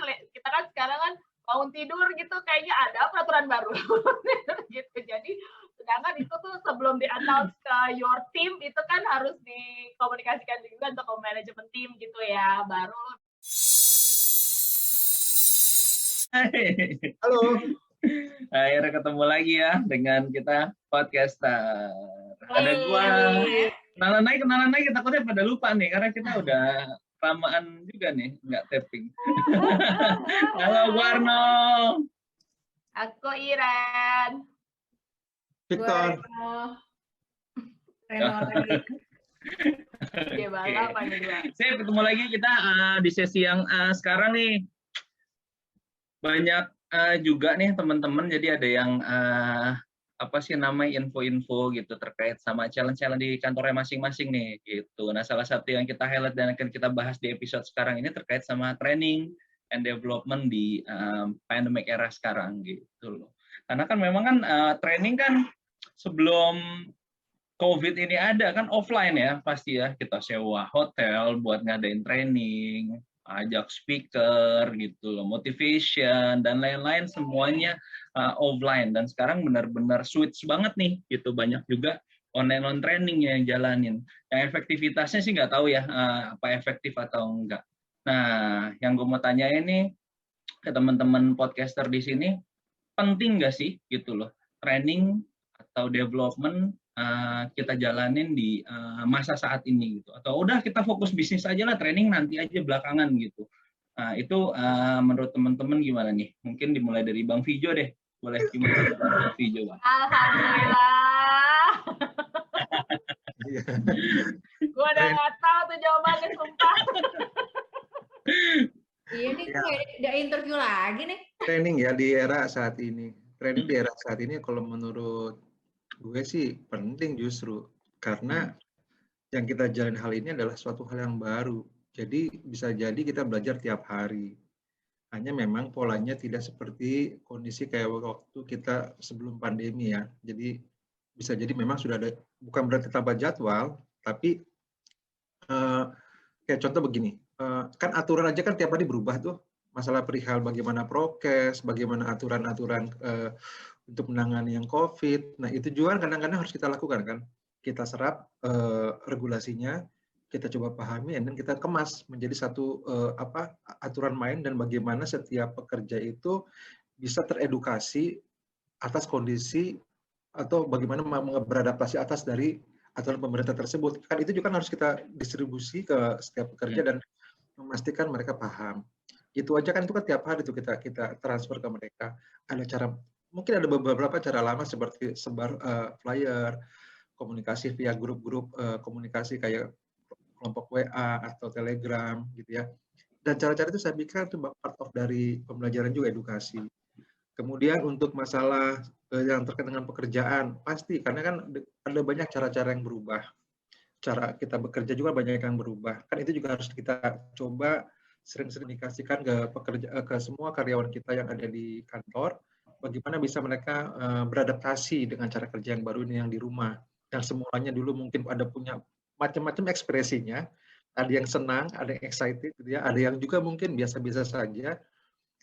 nih kita kan sekarang kan bangun tidur gitu kayaknya ada peraturan baru gitu. Jadi sedangkan itu tuh sebelum di-announce ke your team itu kan harus dikomunikasikan juga untuk ke manajemen tim gitu ya, baru. Halo. Akhirnya ketemu lagi ya dengan kita podcaster. Ada gua. Kenalan lagi, takutnya pada lupa nih karena kita udah kelamaan juga nih nggak tapping. Halo Warno. Aku Iren. Victor. Reno lagi. Gimana apa nih dua? Saya ketemu lagi kita di sesi yang sekarang nih. Banyak juga nih teman-teman, jadi ada yang apa sih namanya info-info gitu terkait sama challenge-challenge di kantornya masing-masing nih gitu. Nah, salah satu yang kita highlight dan akan kita bahas di episode sekarang ini terkait sama training and development di pandemic era sekarang gitu loh. Karena kan memang kan training kan sebelum COVID ini ada kan offline ya pasti ya, kita sewa hotel buat ngadain training, ajak speaker gitu loh, motivation dan lain-lain semuanya offline, dan sekarang benar-benar switch banget nih gitu, banyak juga online training yang jalanin. Yang efektivitasnya sih nggak tahu ya apa efektif atau enggak. Nah, yang gue mau tanya ini ke teman-teman podcaster di sini, penting nggak sih gitu loh training atau development kita jalanin di masa saat ini gitu, atau udah kita fokus bisnis aja lah, training nanti aja belakangan gitu. Nah, itu menurut teman-teman gimana nih? Mungkin dimulai dari Bang Vijo deh, boleh gimana Bang Vijo, Bang? Alhamdulillah. Gue udah nggak tahu tuh jawabannya, sumpah. Iya nih, udah interview lagi nih. Training ya di era saat ini. Training di era saat ini kalau menurut gue sih penting justru. Karena yang kita jalin hal ini adalah suatu hal yang baru. Jadi bisa jadi kita belajar tiap hari. Hanya memang polanya tidak seperti kondisi kayak waktu kita sebelum pandemi ya. Jadi bisa jadi memang sudah ada, bukan berarti tambah jadwal, tapi kayak contoh begini, kan aturan aja kan tiap hari berubah tuh. Masalah perihal bagaimana prokes, bagaimana aturan-aturan untuk menangani yang COVID. Nah, itu juga kadang-kadang harus kita lakukan kan. Kita serap regulasinya, kita coba pahami, dan kita kemas menjadi satu aturan main, dan bagaimana setiap pekerja itu bisa teredukasi atas kondisi atau bagaimana beradaptasi atas dari aturan pemerintah tersebut. Kan itu juga harus kita distribusi ke setiap pekerja dan memastikan mereka paham. Itu aja kan, itu kan tiap hari itu kita transfer ke mereka. Ada cara, mungkin ada beberapa cara lama seperti sebar flyer, komunikasi via grup-grup komunikasi kayak kelompok WA atau Telegram gitu ya. Dan cara-cara itu saya pikir itu part of dari pembelajaran juga, edukasi. Kemudian untuk masalah yang terkait dengan pekerjaan, pasti karena kan ada banyak cara-cara yang berubah. Cara kita bekerja juga banyak yang berubah. Kan itu juga harus kita coba sering-sering dikasihkan ke semua karyawan kita yang ada di kantor, bagaimana bisa mereka beradaptasi dengan cara kerja yang baru ini yang di rumah. Yang semulanya dulu mungkin ada punya macam-macam ekspresinya, ada yang senang, ada yang excited, gitu ya, ada yang juga mungkin biasa-biasa saja,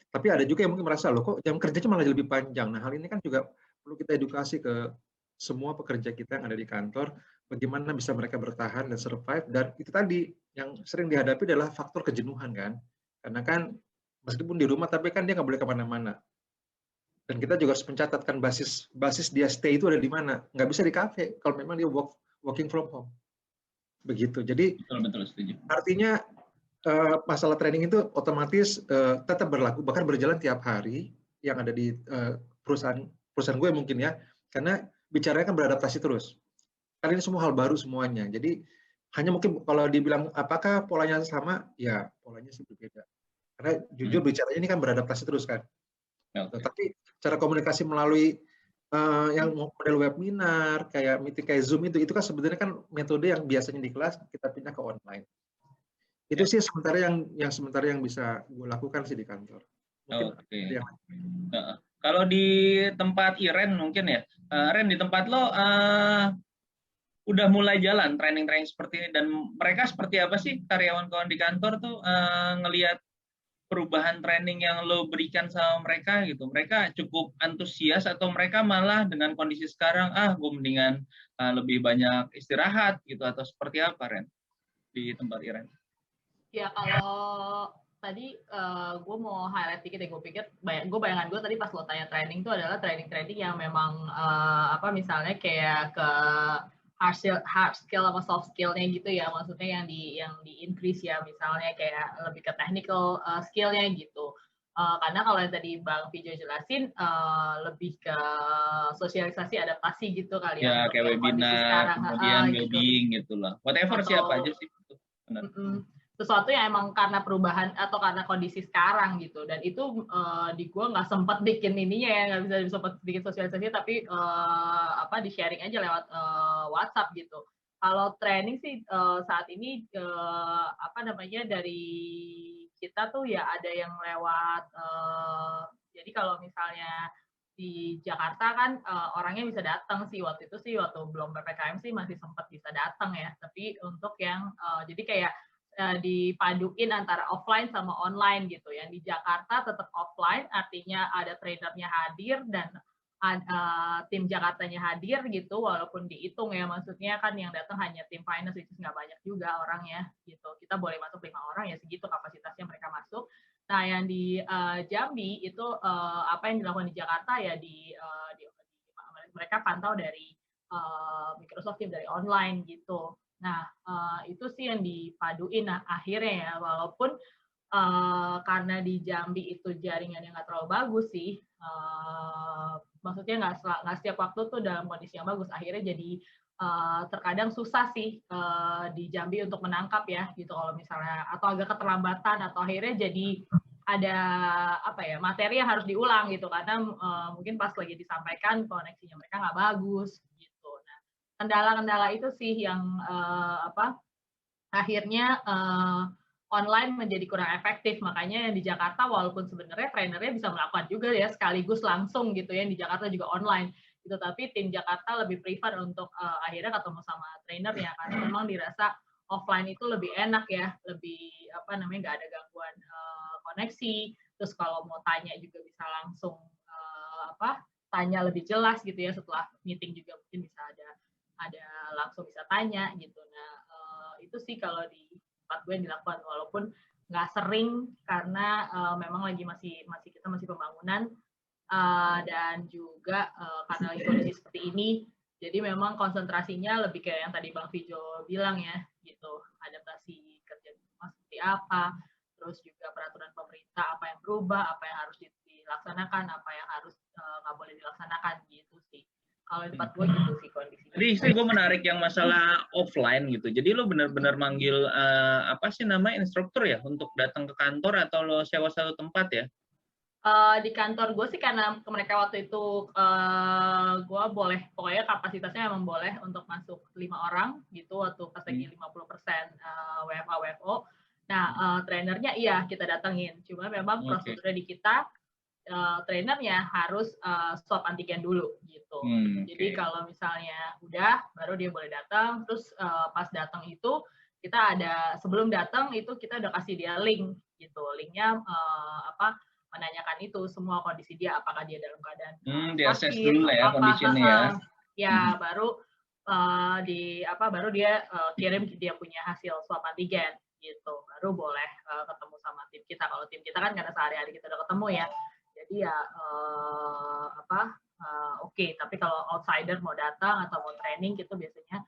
tapi ada juga yang mungkin merasa, loh kok jam kerjanya malah lebih panjang. Nah, hal ini kan juga perlu kita edukasi ke semua pekerja kita yang ada di kantor, bagaimana bisa mereka bertahan dan survive. Dan itu tadi yang sering dihadapi adalah faktor kejenuhan kan, karena kan meskipun di rumah tapi kan dia nggak boleh kemana-mana, dan kita juga harus mencatatkan basis dia stay itu ada di mana. Nggak bisa di kafe kalau memang dia working from home, begitu. Jadi betul setuju. Artinya masalah training itu otomatis tetap berlaku, bahkan berjalan tiap hari yang ada di perusahaan gue mungkin ya, karena bicaranya kan beradaptasi terus. Karena ini semua hal baru semuanya. Jadi hanya mungkin kalau dibilang apakah polanya sama, ya polanya sih berbeda. Karena jujur bicaranya ini kan beradaptasi terus kan. Okay. Tapi cara komunikasi melalui yang model webinar, kayak meeting kayak Zoom itu kan sebenarnya kan metode yang biasanya di kelas kita pindah ke online. Itu sih sementara yang bisa gue lakukan sih di kantor. Oke. Kalau di tempat Iren mungkin ya, Ren di tempat lo udah mulai jalan training seperti ini, dan mereka seperti apa sih karyawan-karyawan di kantor tuh ngelihat perubahan training yang lo berikan sama mereka gitu? Mereka cukup antusias atau mereka malah dengan kondisi sekarang, gue mendingan lebih banyak istirahat gitu, atau seperti apa, Ren, di tempat Iren? Ya kalau tadi gue mau highlight dikit ya, gue pikir bayangan gue tadi pas lo tanya training itu adalah training yang memang misalnya kayak ke hard skill sama soft skillnya gitu ya, maksudnya yang di increase ya, misalnya kayak lebih ke technical skillnya gitu. Karena kalau yang tadi Bang Vijo jelasin lebih ke sosialisasi adaptasi gitu kali ya, Ya, kayak webinar, kemudian well-being gitu lah. Whatever siapa aja sih. Benar. Sesuatu yang emang karena perubahan atau karena kondisi sekarang gitu, dan itu di gue nggak sempat bikin ininya ya, nggak bisa sempat bikin sosialisasi, tapi di sharing aja lewat WhatsApp gitu. Kalau training sih saat ini dari kita tuh ya ada yang lewat jadi kalau misalnya di Jakarta kan orangnya bisa datang sih, waktu belum PPKM sih masih sempat bisa datang ya, tapi untuk yang jadi kayak dipaduin antara offline sama online gitu. Yang di Jakarta tetap offline, artinya ada trainernya hadir dan tim Jakartanya hadir gitu, walaupun dihitung ya, maksudnya kan yang datang hanya tim finance, itu nggak banyak juga orangnya gitu. Kita boleh masuk 5 orang ya, segitu kapasitasnya mereka masuk. Nah, yang di Jambi itu apa yang dilakukan di Jakarta ya mereka pantau dari Microsoft Teams, dari online gitu. Nah, itu sih yang dipaduin. Nah, akhirnya ya, walaupun karena di Jambi itu jaringannya nggak terlalu bagus sih, maksudnya nggak setiap waktu tuh dalam kondisi yang bagus. Akhirnya jadi terkadang susah sih di Jambi untuk menangkap ya, gitu kalau misalnya, atau agak keterlambatan, atau akhirnya jadi ada materi yang harus diulang gitu, karena mungkin pas lagi disampaikan koneksinya mereka nggak bagus. Kendala-kendala itu sih yang akhirnya online menjadi kurang efektif. Makanya yang di Jakarta walaupun sebenarnya trainernya bisa melakukan juga ya sekaligus langsung gitu ya, di Jakarta juga online gitu, tapi tim Jakarta lebih prefer untuk akhirnya ketemu sama trainernya, karena memang dirasa offline itu lebih enak ya, lebih nggak ada gangguan koneksi, terus kalau mau tanya juga bisa langsung tanya lebih jelas gitu ya, setelah meeting juga mungkin bisa ada langsung bisa tanya gitu. Nah, itu sih kalau di tempat gue yang dilakukan, walaupun nggak sering karena memang kita masih pembangunan dan juga karena lagi kondisi seperti ini, jadi memang konsentrasinya lebih kayak yang tadi Bang Vijo bilang ya, gitu, adaptasi kerja di rumah seperti apa, terus juga peraturan pemerintah apa yang berubah, apa yang harus dilaksanakan, apa yang harus nggak boleh dilaksanakan gitu sih. Kalau di tempat gue gitu sih kondisinya. Jadi istri gue menarik yang masalah offline gitu. Jadi lo benar-benar manggil instruktur ya untuk datang ke kantor, atau lo sewa satu tempat ya? Di kantor gue sih karena mereka waktu itu gue boleh, pokoknya kapasitasnya memang boleh untuk masuk 5 orang gitu waktu pas lagi 50% WFA WFO. Nah, trainernya iya kita datengin. Cuma memang prosedurnya di kita trainernya harus swab antigen dulu gitu. Jadi kalau misalnya udah, baru dia boleh datang. Terus pas datang itu kita ada, sebelum datang itu kita udah kasih dia link gitu. Linknya menanyakan itu semua kondisi dia, apakah dia dalam keadaan sakit dulu lah ya kondisinya ya. Ya baru baru dia kirim dia punya hasil swab antigen gitu. Baru boleh ketemu sama tim kita. Kalau tim kita kan karena sehari-hari kita udah ketemu ya. Jadi ya oke. Tapi kalau outsider mau datang atau mau training gitu, biasanya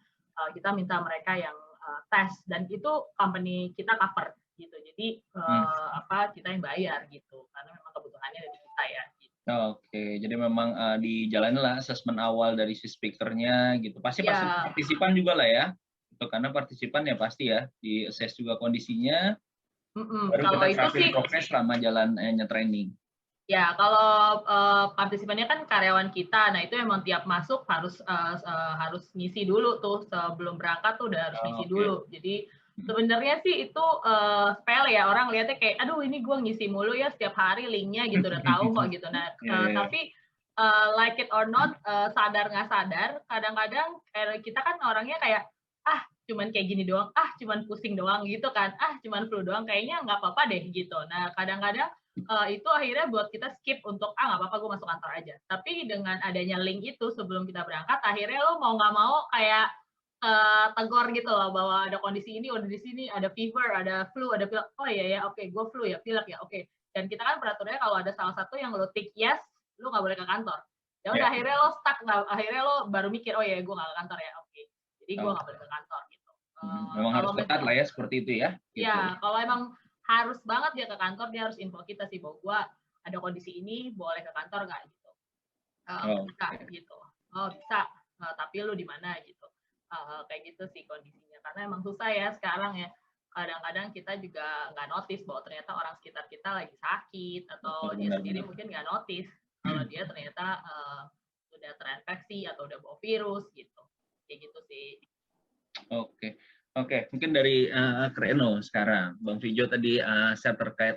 kita minta mereka yang tes, dan itu company kita cover gitu. Jadi kita yang bayar gitu, karena memang kebutuhannya dari kita ya. Gitu. Oke, jadi memang dijalani lah asesmen awal dari si speakernya gitu. Pasti partisipan juga lah ya. Itu karena partisipan ya pasti ya di assess juga kondisinya. Baru kalau kita terapin progres selama jalannya training. Ya, kalau partisipannya kan karyawan kita, nah itu emang tiap masuk harus ngisi dulu tuh, sebelum berangkat tuh udah harus ngisi dulu. Jadi sebenarnya sih itu sepele ya, orang lihatnya kayak, aduh ini gue ngisi mulu ya setiap hari linknya gitu, udah tahu kok gitu. Nah, tapi like it or not, sadar nggak sadar, kadang-kadang kita kan orangnya kayak, cuman kayak gini doang, cuman pusing doang gitu kan, cuman flu doang, kayaknya nggak apa-apa deh gitu. Nah kadang-kadang itu akhirnya buat kita skip untuk nggak apa-apa gue masuk kantor aja. Tapi dengan adanya link itu sebelum kita berangkat, akhirnya lo mau nggak mau kayak tegur gitu loh bahwa ada kondisi ini, udah di sini ada fever, ada flu, ada pilek. Oh iya ya, oke, gue flu ya, pilek ya, oke. Dan kita kan peraturannya kalau ada salah satu yang lo tick yes, lo nggak boleh ke kantor. Ya udah akhirnya lo stuck, akhirnya lo baru mikir, oh ya gue nggak ke kantor ya, oke. Jadi gue nggak boleh ke kantor gitu. Memang harus ketat lah ya seperti itu ya. Gitu. Ya, kalau emang harus banget dia ke kantor, dia harus info kita sih bahwa gue ada kondisi ini, boleh ke kantor nggak gitu. Bisa gitu. Oh bisa, tapi lu di mana gitu. Kayak gitu sih kondisinya. Karena emang susah ya sekarang ya. Kadang-kadang kita juga nggak notice bahwa ternyata orang sekitar kita lagi sakit atau dia sendiri mungkin nggak notice kalau dia ternyata udah terinfeksi atau udah bawa virus gitu. Kayak gitu sih. Oke, mungkin dari Kreno sekarang, Bang Vijo tadi share terkait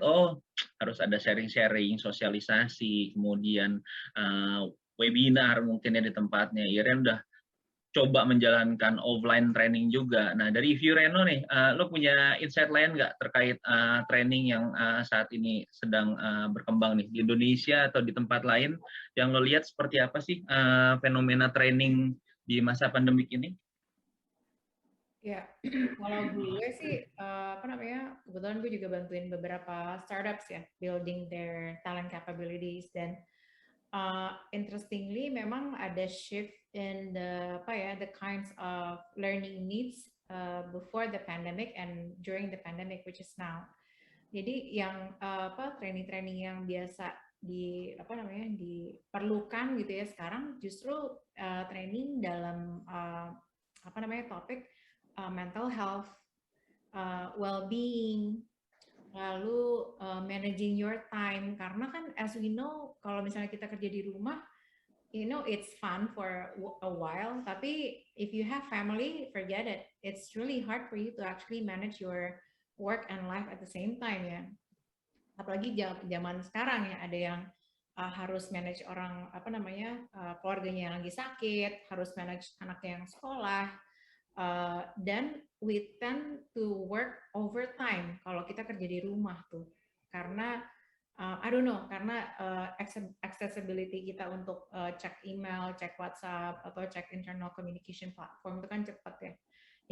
harus ada sharing-sharing, sosialisasi, kemudian webinar mungkin ya di tempatnya. Iren udah coba menjalankan offline training juga. Nah dari view Reno nih, lo punya insight lain nggak terkait training yang saat ini sedang berkembang nih di Indonesia atau di tempat lain? Yang lo lihat seperti apa sih fenomena training di masa pandemik ini? Ya, kalau gue sih, kebetulan gue juga bantuin beberapa startups ya, building their talent capabilities, dan interestingly memang ada shift in the kinds of learning needs before the pandemic and during the pandemic, which is now. Jadi yang training-training yang biasa diperlukan gitu ya sekarang justru training dalam topik mental health, well-being, lalu managing your time, karena kan as we know kalau misalnya kita kerja di rumah, it's fun for a while, tapi if you have family, forget it. It's really hard for you to actually manage your work and life at the same time ya. Apalagi zaman sekarang ya, ada yang harus manage orang keluarganya yang lagi sakit, harus manage anaknya yang sekolah. Dan we tend to work overtime kalau kita kerja di rumah tuh, karena karena accessibility kita untuk cek email, cek WhatsApp atau cek internal communication platform itu kan cepat ya.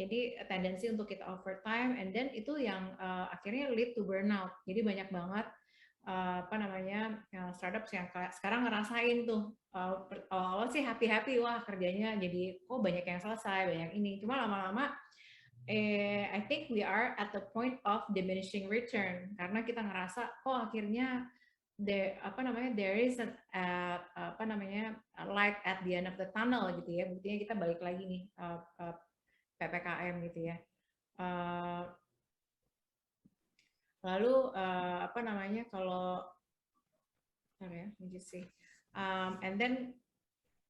Jadi tendensi untuk kita overtime, and then itu yang akhirnya lead to burnout. Jadi banyak banget startups yang sekarang ngerasain tuh awal-awal sih happy wah kerjanya jadi banyak yang selesai, banyak ini, cuma lama-lama I think we are at the point of diminishing return, karena kita ngerasa akhirnya there is a light at the end of the tunnel gitu ya, buktinya kita balik lagi nih PPKM gitu ya. Lalu and then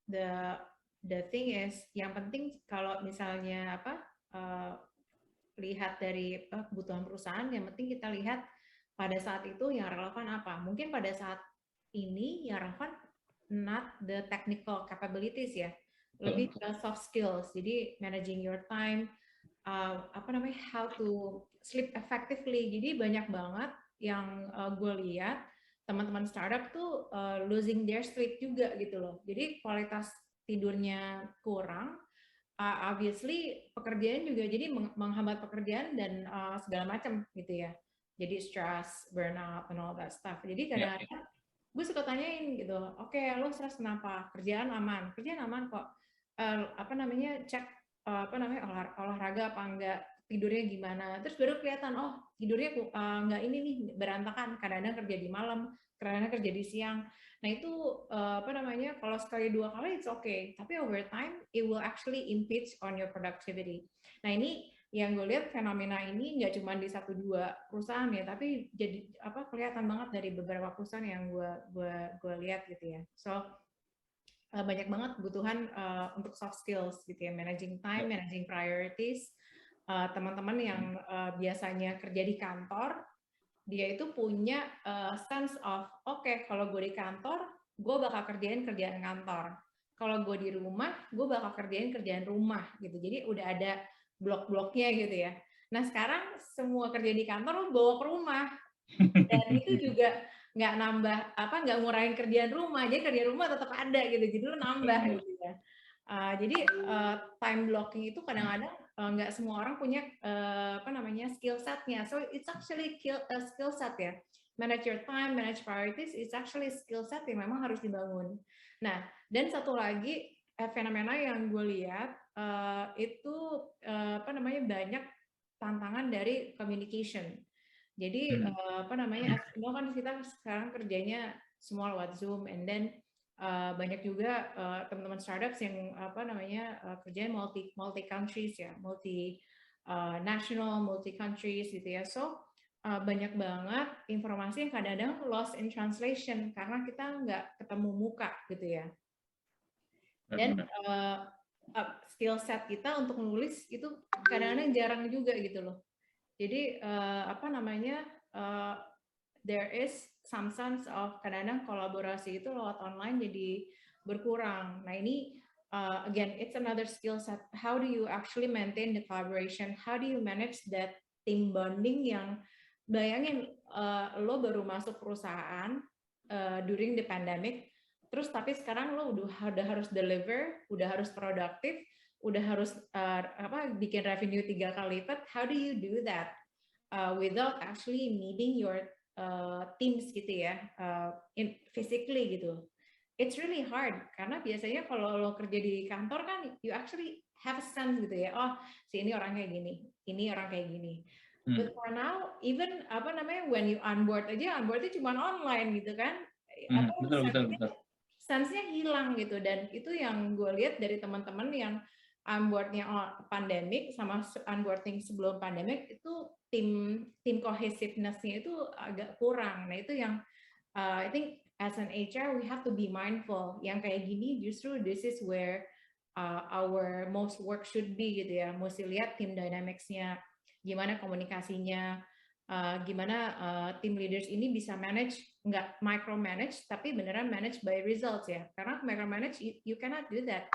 the thing is, yang penting kalau misalnya lihat dari kebutuhan perusahaan, yang penting kita lihat pada saat itu yang relevan apa. Mungkin pada saat ini yang relevan not the technical capabilities ya, lebih ke soft skills. Jadi managing your time, how to sleep effectively. Jadi banyak banget yang gue lihat teman-teman startup tuh losing their sleep juga gitu loh. Jadi kualitas tidurnya kurang, obviously pekerjaan juga jadi menghambat pekerjaan dan segala macam gitu ya. Jadi stress, burnout, and all that stuff. Jadi kadang-kadang gue suka tanyain gitu, oke, lo stres kenapa? Kerjaan aman kok. Cek olahraga apa enggak, tidurnya gimana, terus baru kelihatan tidurnya enggak ini nih, berantakan, kadang-kadang kerja di malam, kadang-kadang kerja di siang. Nah itu kalau sekali dua kali it's okay, tapi over time it will actually impede on your productivity. Nah ini yang gue lihat, fenomena ini nggak cuma di 1-2 perusahaan ya, tapi jadi kelihatan banget dari beberapa perusahaan yang gue lihat gitu ya. So banyak banget kebutuhan untuk soft skills gitu ya, managing time, managing priorities. Teman-teman yang biasanya kerja di kantor, dia itu punya sense of kalau gue di kantor, gue bakal kerjain kerjaan kantor. Kalau gue di rumah, gue bakal kerjain kerjaan rumah gitu. Jadi udah ada blok-bloknya gitu ya. Nah sekarang semua kerja di kantor lo bawa ke rumah, dan itu juga nggak ngurangin kerjaan rumah, jadi kerjaan rumah tetap ada gitu, jadi lo nambah gitu ya. Jadi time blocking itu kadang-kadang nggak semua orang punya skill setnya, so it's actually skill set ya. Manage your time, manage priorities, it's actually skill set yang memang harus dibangun. Nah, dan satu lagi fenomena yang gue lihat itu banyak tantangan dari communication. Jadi kan kita sekarang kerjanya semua lewat Zoom, and then banyak juga teman-teman startups yang kerjanya multi countries ya, multi national, multi countries gitu ya. So banyak banget informasi yang kadang-kadang lost in translation karena kita nggak ketemu muka gitu ya. Dan skill set kita untuk menulis itu kadang-kadang jarang juga gitu loh. Jadi there is some sense of kadang-kadang kolaborasi itu lewat online jadi berkurang. Nah ini again it's another skill set. How do you actually maintain the collaboration? How do you manage that team bonding yang bayangin lo baru masuk perusahaan during the pandemic, terus tapi sekarang lo udah harus deliver, udah harus produktif, udah harus bikin revenue 3 kali lipat. How do you do that without actually meeting your teams gitu ya, physically gitu? It's really hard karena biasanya kalau lo kerja di kantor kan you actually have a sense gitu ya, oh si ini orang kayak gini, ini orang kayak gini. But for now, even when you onboardnya cuma online gitu kan, betul. sense-nya hilang gitu. Dan itu yang gue lihat dari teman-teman yang onboardnya pandemic sama onboarding sebelum pandemic itu tim cohesiveness-nya itu agak kurang. Nah itu yang I think as an HR we have to be mindful. Yang kayak gini justru this is where our most work should be gitu ya. Mesti lihat team dynamics-nya, gimana komunikasinya, gimana team leaders ini bisa manage, nggak micromanage, tapi beneran manage by results ya. Karena micromanage, you cannot do that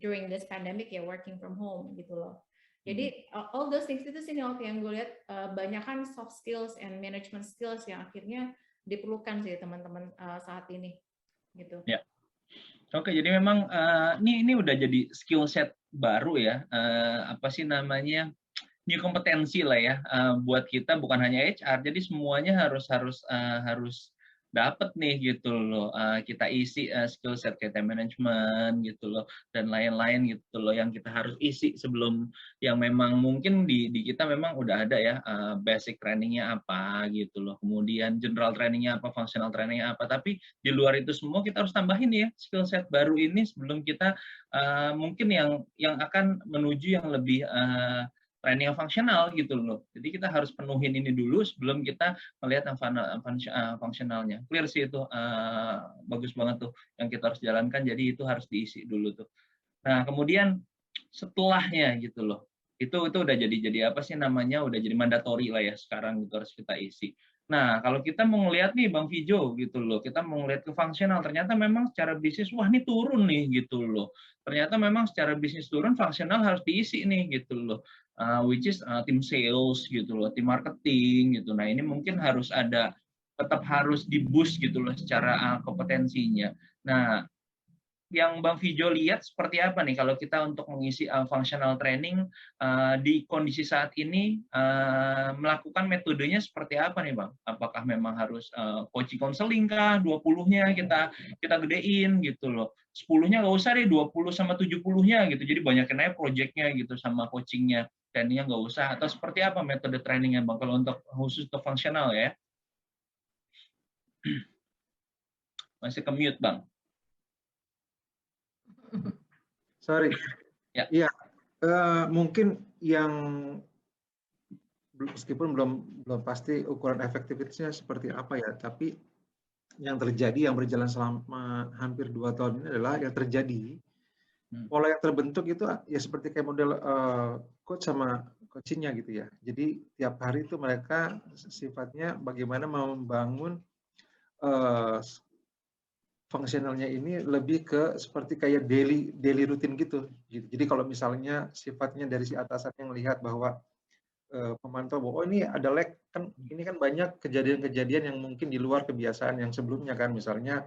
during this pandemic ya, working from home gitu loh. Jadi all those things itu sih yang gue lihat banyakan soft skills and management skills yang akhirnya diperlukan sih teman-teman saat ini gitu. Ya. Oke, jadi memang ini udah jadi skill set baru ya, new kompetensi lah ya buat kita, bukan hanya HR, jadi semuanya harus dapat nih gitu loh, kita isi skill set kayak time management gitu loh dan lain-lain gitu loh yang kita harus isi sebelum yang memang mungkin di kita memang udah ada ya basic trainingnya apa gitu loh, kemudian general trainingnya apa, functional trainingnya apa, tapi di luar itu semua kita harus tambahin ya skill set baru ini sebelum kita mungkin yang akan menuju yang lebih training yang fungsional gitu loh. Jadi kita harus penuhin ini dulu sebelum kita melihat yang fungsionalnya. Clear sih itu, bagus banget tuh yang kita harus jalankan. Jadi itu harus diisi dulu tuh. Nah kemudian setelahnya gitu loh, itu udah jadi apa sih namanya, udah jadi mandatory lah ya sekarang gitu harus kita isi. Nah kalau kita mau ngelihat nih Bang Fijo gitu loh, kita mau ngelihat ke fungsional, ternyata memang secara bisnis wah ini turun nih gitu loh. Ternyata memang secara bisnis turun, fungsional harus diisi nih gitu loh. Which is tim sales gitu loh, tim marketing gitu. Nah ini mungkin tetap harus di boost gitu loh secara kompetensinya. Nah yang Bang Fijo lihat seperti apa nih kalau kita untuk mengisi functional training di kondisi saat ini, melakukan metodenya seperti apa nih Bang? Apakah memang harus coaching counseling kah, 20-nya kita gedein gitu loh. 10-nya nggak usah deh, 20 sama 70-nya gitu. Jadi banyakin aja project-nya gitu sama coaching-nya. Trainingnya nggak usah, atau seperti apa metode trainingnya Bang kalau untuk khusus untuk fungsional ya? Masih ke mute Bang. Sorry. Ya. Iya, mungkin yang meskipun belum pasti ukuran efektivitasnya seperti apa ya, tapi yang terjadi, yang berjalan selama hampir 2 tahun ini adalah yang terjadi, pola yang terbentuk itu ya seperti kayak model coach sama coachingnya gitu ya. Jadi tiap hari itu mereka sifatnya bagaimana membangun fungsionalnya ini lebih ke seperti kayak daily rutin gitu. Jadi kalau misalnya sifatnya dari si atasan yang lihat bahwa pemantau bahwa oh ini ada lag, kan ini kan banyak kejadian-kejadian yang mungkin di luar kebiasaan yang sebelumnya kan, misalnya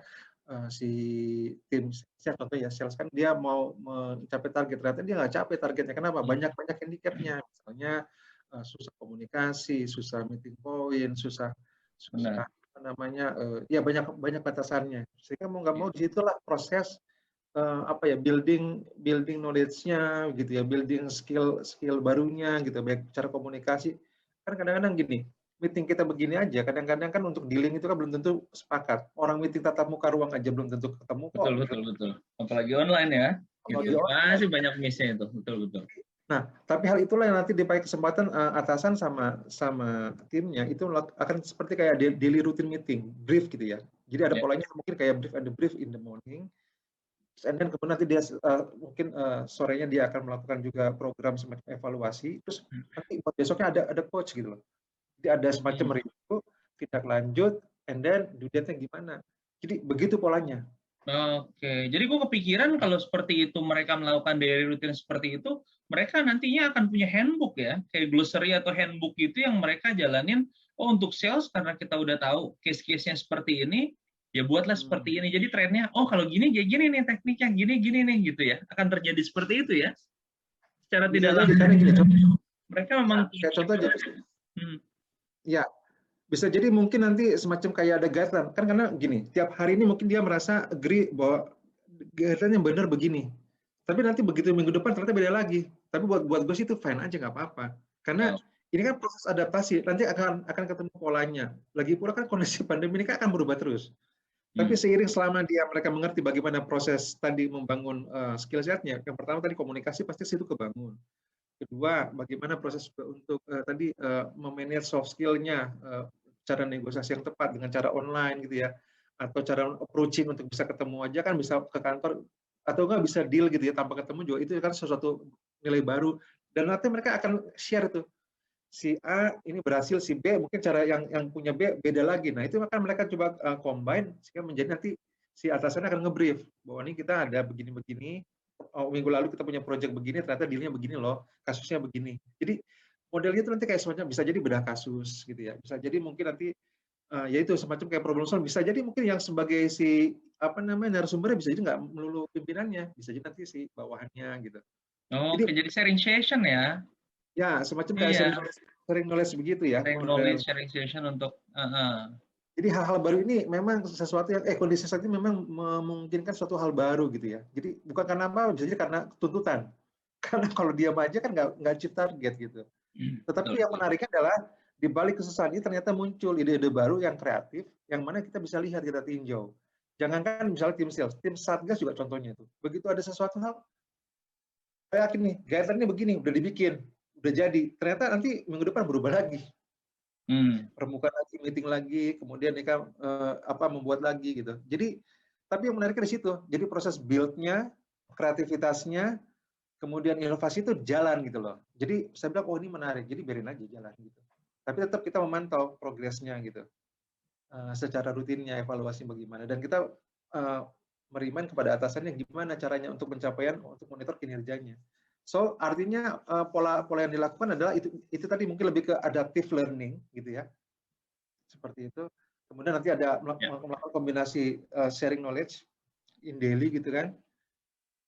si tim sales contoh ya, sales kan dia mau mencapai target, ternyata dia nggak capai targetnya. Kenapa? Banyak handicapnya, misalnya susah komunikasi, susah meeting point, susah apa namanya, ya banyak batasannya. Sehingga mau nggak mau disitulah proses apa ya, building knowledge-nya gitu ya, building skill barunya gitu, baik cara komunikasi. Kan kadang-kadang gini, meeting kita begini aja, kadang-kadang kan untuk dealing itu kan belum tentu sepakat. Orang meeting tatap muka ruang aja belum tentu ketemu kok. Betul. Apalagi online ya. Gitu. Masih banyak miss-nya itu. Betul. Nah, tapi hal itulah yang nanti dipakai kesempatan atasan sama timnya itu akan seperti kayak daily routine meeting, brief gitu ya. Jadi ada polanya mungkin kayak brief in the morning. And then kemudian nanti dia mungkin sorenya dia akan melakukan juga program semacam evaluasi. Terus nanti besoknya ada coach gitu loh. Jadi ada semacam review, tindak lanjut, and then due date-nya gimana. Jadi begitu polanya. Oke, jadi gue kepikiran kalau seperti itu mereka melakukan daily routine seperti itu, mereka nantinya akan punya handbook ya, kayak glossary atau handbook gitu yang mereka jalanin. Oh untuk sales karena kita udah tahu case-case-nya seperti ini, ya buatlah seperti ini. Jadi trennya, oh kalau gini kayak gini nih tekniknya, gini nih gitu ya. Akan terjadi seperti itu ya. Secara tidak langsung. Mereka memang kayak contoh aja. Ya, bisa jadi mungkin nanti semacam kayak ada guideline. Kan karena gini, tiap hari ini mungkin dia merasa agree bahwa guideline yang benar begini. Tapi nanti begitu minggu depan ternyata beda lagi. Tapi buat gue sih itu fine aja, nggak apa-apa. Karena ini kan proses adaptasi, nanti akan ketemu polanya. Lagi pula kan kondisi pandemi ini kan akan berubah terus. Tapi seiring selama mereka mengerti bagaimana proses tadi membangun skill set-nya. Yang pertama tadi komunikasi pasti situ kebangun. Kedua, bagaimana proses untuk tadi memanage soft skill-nya, cara negosiasi yang tepat dengan cara online gitu ya, atau cara approaching untuk bisa ketemu aja kan bisa ke kantor, atau nggak bisa deal gitu ya tanpa ketemu juga, itu kan sesuatu nilai baru. Dan nanti mereka akan share itu. Si A ini berhasil, si B mungkin cara yang punya B beda lagi. Nah itu akan mereka coba combine sehingga menjadi nanti si atasannya akan nge-brief bahwa ini kita ada begini-begini, minggu lalu kita punya project begini, ternyata dealnya begini loh, kasusnya begini. Jadi modelnya itu nanti kayak semacam bisa jadi bedah kasus gitu ya, bisa jadi mungkin nanti ya itu semacam kayak problem solving, bisa jadi mungkin yang sebagai si apa namanya narasumbernya bisa jadi nggak melulu pimpinannya, bisa jadi nanti si bawahannya gitu. Oh, jadi sharing session ya? Ya, semacam kayak sharing knowledge begitu ya. Sharing session untuk. Jadi hal-hal baru ini memang sesuatu yang kondisi saat ini memang memungkinkan suatu hal baru gitu ya. Jadi bukan karena apa, bisa jadi karena tuntutan. Karena kalau diam aja kan nggak achieve target gitu. Tetapi yang menariknya adalah di balik kesusahan ini ternyata muncul ide-ide baru yang kreatif, yang mana kita bisa lihat, kita tinjau. Jangankan misalnya tim sales, tim satgas juga contohnya itu. Begitu ada sesuatu hal, saya yakin nih, guideline-nya begini, udah dibikin, udah jadi. Ternyata nanti minggu depan berubah lagi. Permukaan lagi, meeting lagi, kemudian mereka membuat lagi gitu. Jadi, tapi yang menariknya di situ. Jadi proses build-nya, kreativitasnya, kemudian inovasi itu jalan gitu loh. Jadi saya bilang, oh ini menarik, jadi biarin aja jalan gitu. Tapi tetap kita memantau progresnya gitu. Secara rutinnya, evaluasi bagaimana. Dan kita meriman kepada atasannya gimana caranya untuk pencapaian, untuk monitor kinerjanya. So artinya pola yang dilakukan adalah itu tadi mungkin lebih ke adaptive learning gitu ya, seperti itu. Kemudian nanti ada melakukan kombinasi sharing knowledge in daily gitu kan.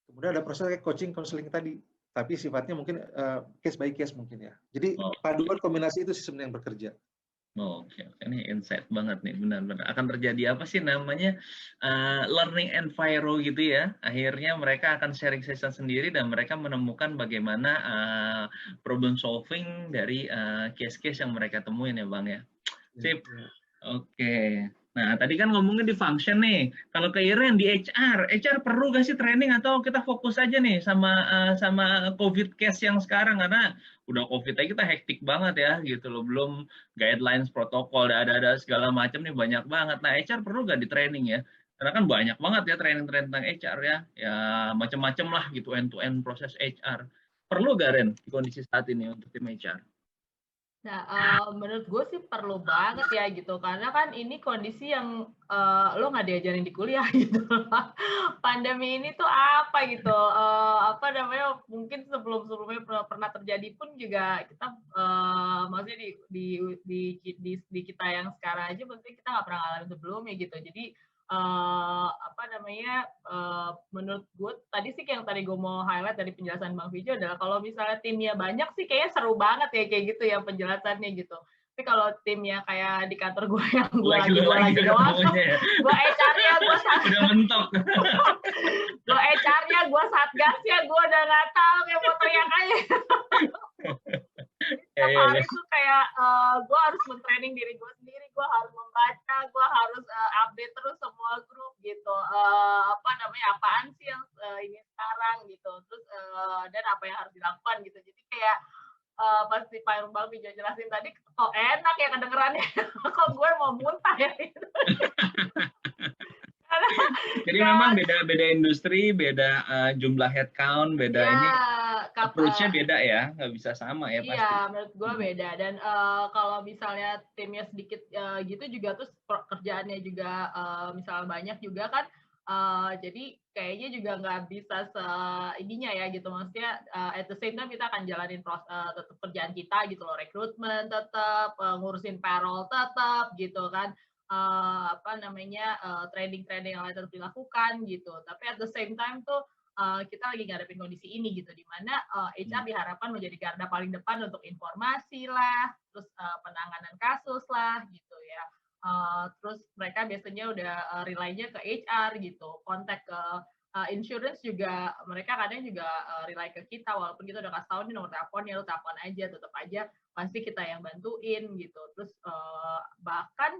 Kemudian ada proses kayak coaching, counseling tadi, tapi sifatnya mungkin case by case mungkin ya. Jadi paduan kombinasi itu sistem yang bekerja. Oke, ini insight banget nih, benar-benar. Akan terjadi apa sih namanya learning environment gitu ya. Akhirnya mereka akan sharing session sendiri dan mereka menemukan bagaimana problem solving dari case-case yang mereka temuin ya Bang ya. Sip. Oke. Nah, tadi kan ngomongin di function nih. Kalau ke Iren di HR perlu gak sih training atau kita fokus aja nih sama COVID case yang sekarang, karena udah COVID aja kita hektik banget ya gitu loh. Belum guidelines, protokol, ada segala macam nih banyak banget. Nah, HR perlu gak di training ya? Karena kan banyak banget ya training tentang HR ya. Ya macam-macam lah gitu, end to end proses HR. Perlu gak Ren di kondisi saat ini untuk tim HR? Nah, menurut gue sih perlu banget ya gitu, karena kan ini kondisi yang lo nggak diajarin di kuliah gitu. Pandemi ini tuh apa gitu, apa namanya, mungkin sebelumnya pernah terjadi pun juga kita, maksudnya di kita yang sekarang aja, maksudnya kita nggak pernah ngalamin sebelumnya gitu. Jadi apa namanya, menurut gue tadi sih yang tadi gue mau highlight dari penjelasan Bang Vijo adalah kalau misalnya timnya banyak sih kayaknya seru banget ya kayak gitu ya penjelasannya gitu. Tapi kalau timnya kayak di kantor gue yang gue lagi doang, gue HR-nya, udah mentok. gue HR-nya, gue satgasnya, gue udah nggak tahu kayak mau teriak aja. Setiap hari tuh kayak gue harus men-training diri gue sendiri, gue harus membaca, gue harus update terus semua grup gitu. Apa namanya, apaan sih yang ini sekarang gitu. Terus dan apa yang harus dilakukan gitu. Jadi kayak pasti Pak Bang Vijo jelasin tadi, kok enak ya kedengerannya. Kok gue mau muntah ya gitu. Jadi memang beda industri, beda jumlah headcount, beda ya, ini approach-nya beda ya, nggak bisa sama ya pasti. Iya, menurut gue beda. Dan kalau misalnya timnya sedikit gitu juga, terus kerjaannya juga misalnya banyak juga kan, jadi kayaknya juga nggak bisa ininya ya gitu. Maksudnya at the same time kita akan jalanin tetap kerjaan kita gitu loh, rekrutmen tetap, ngurusin payroll tetap gitu kan. Apa namanya, training yang lain tetap dilakukan gitu. Tapi at the same time tuh kita lagi ngadepin kondisi ini gitu, di mana HR diharapkan menjadi garda paling depan untuk informasi lah, terus penanganan kasus lah gitu ya. Terus mereka biasanya udah rely-nya ke HR gitu, kontak ke insurance juga, mereka kadang juga rely ke kita, walaupun kita udah kasih tahu nih nomor teleponnya, lu telepon aja, tetap aja pasti kita yang bantuin gitu. Terus bahkan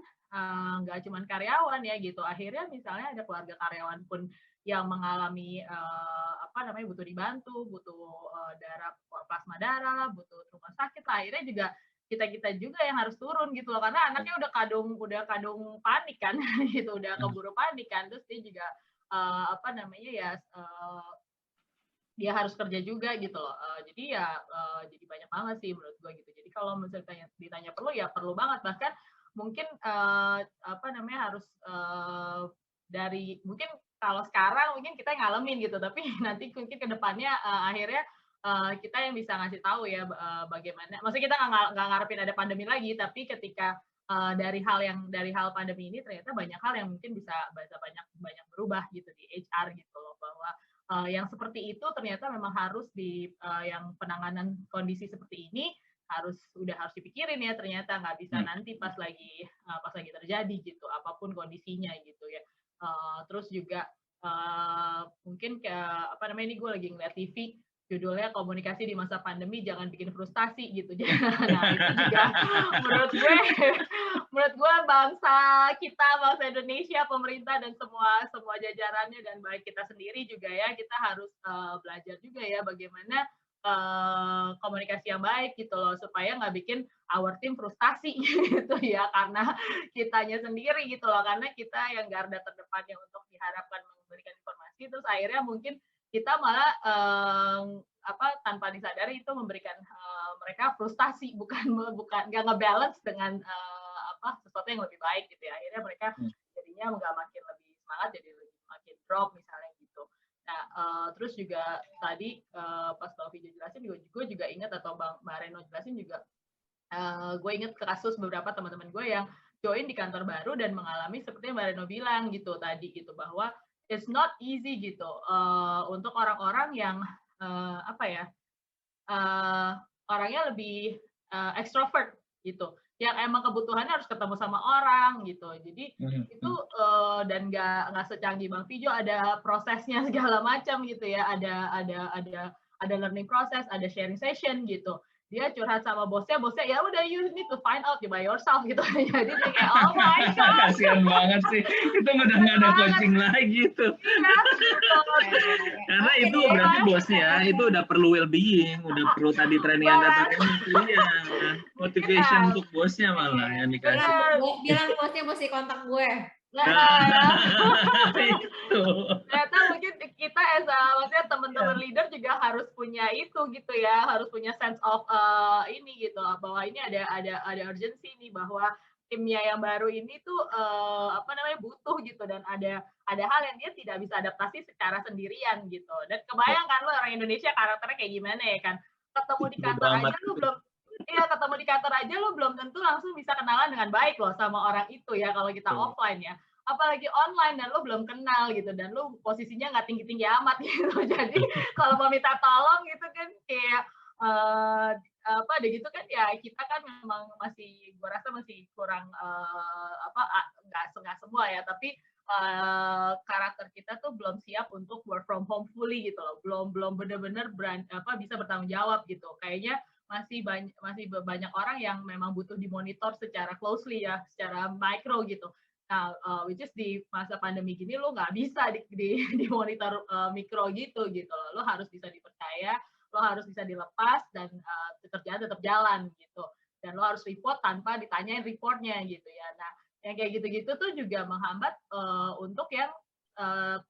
nggak cuma karyawan ya gitu, akhirnya misalnya ada keluarga karyawan pun yang mengalami apa namanya, butuh dibantu, butuh darah, plasma darah lah, butuh rumah sakit lah, akhirnya juga kita juga yang harus turun gitu loh, karena anaknya udah kadung panik kan gitu, udah keburu panik kan, terus dia juga apa namanya ya, dia harus kerja juga gitu loh. Jadi ya jadi banyak banget sih menurut gue gitu. Jadi kalau misalnya ditanya perlu ya perlu banget, bahkan mungkin apa namanya harus dari mungkin kalau sekarang mungkin kita ngalamin gitu, tapi nanti mungkin ke depannya akhirnya kita yang bisa ngasih tahu ya bagaimana. Maksudnya kita nggak ngarepin ada pandemi lagi, tapi ketika dari hal pandemi ini ternyata banyak hal yang mungkin bisa banyak berubah gitu di HR gitu loh, bahwa yang seperti itu ternyata memang harus yang penanganan kondisi seperti ini harus dipikirin ya, ternyata nggak bisa nanti pas lagi terjadi gitu, apapun kondisinya gitu ya. Terus juga mungkin kayak apa namanya, ini gue lagi ngeliat TV judulnya komunikasi di masa pandemi jangan bikin frustasi gitu. Nah itu juga menurut gue bangsa Indonesia, pemerintah dan semua jajarannya dan baik kita sendiri juga ya, kita harus belajar juga ya bagaimana komunikasi yang baik gitu loh, supaya nggak bikin our team frustasi gitu ya, karena kitanya sendiri gitu loh, karena kita yang garda terdepan yang untuk diharapkan memberikan informasi, terus akhirnya mungkin kita malah tanpa disadari itu memberikan mereka frustasi, bukan nggak ngebalance dengan sesuatu yang lebih baik gitu ya, akhirnya mereka jadinya nggak makin lebih semangat, jadi makin drop misalnya gitu. Nah terus juga tadi pas Bang Vijo jelasin gue juga ingat, atau Mbak Reno jelasin juga, gue ingat ke kasus beberapa teman-teman gue yang join di kantor baru dan mengalami seperti yang Mbak Reno bilang gitu tadi gitu, bahwa it's not easy gitu untuk orang-orang yang orangnya lebih extrovert gitu, yang emang kebutuhannya harus ketemu sama orang gitu. Jadi itu dan nggak secanggih Bang Vijo, ada prosesnya segala macam gitu ya, ada learning process, ada sharing session gitu. Dia curhat sama bosnya ya udah, you need to find out by yourself gitu. Jadi dia kayak oh my god, kasian banget sih, itu udah nggak ada coaching lagi tuh. Karena itu berarti bosnya itu udah perlu well-being, udah perlu tadi training yang kata motivation untuk bosnya malah yang dikasih. Bilang bosnya mesti kontak gue. Nggak, Itu. ternyata mungkin kita maksudnya teman-teman leader juga harus punya itu gitu ya, harus punya sense of ini gitu bahwa ini ada urgency nih bahwa timnya yang baru ini tuh apa namanya butuh gitu dan ada hal yang dia tidak bisa adaptasi secara sendirian gitu. Dan kebayang kan lo orang Indonesia karakternya kayak gimana ya kan? Ketemu di kantor aja lo belum ketemu di kantor aja lo belum tentu langsung bisa kenalan dengan baik loh sama orang itu ya kalau kita offline ya. Apalagi online dan lo belum kenal gitu dan lo posisinya nggak tinggi-tinggi amat gitu. Jadi kalau mau minta tolong gitu kan kayak apa deh gitu kan ya kita kan memang masih gue rasa masih kurang nggak semua ya tapi karakter kita tuh belum siap untuk work from home fully gitu loh belum benar-benar bisa bertanggung jawab gitu kayaknya masih banyak orang yang memang butuh dimonitor secara closely ya secara micro gitu. Nah, which is di masa pandemi gini lo nggak bisa di monitor mikro gitu lo harus bisa dipercaya, lo harus bisa dilepas dan kerjaan tetap jalan gitu. Dan lo harus report tanpa ditanyain reportnya gitu ya. Nah, yang kayak gitu-gitu tuh juga menghambat untuk yang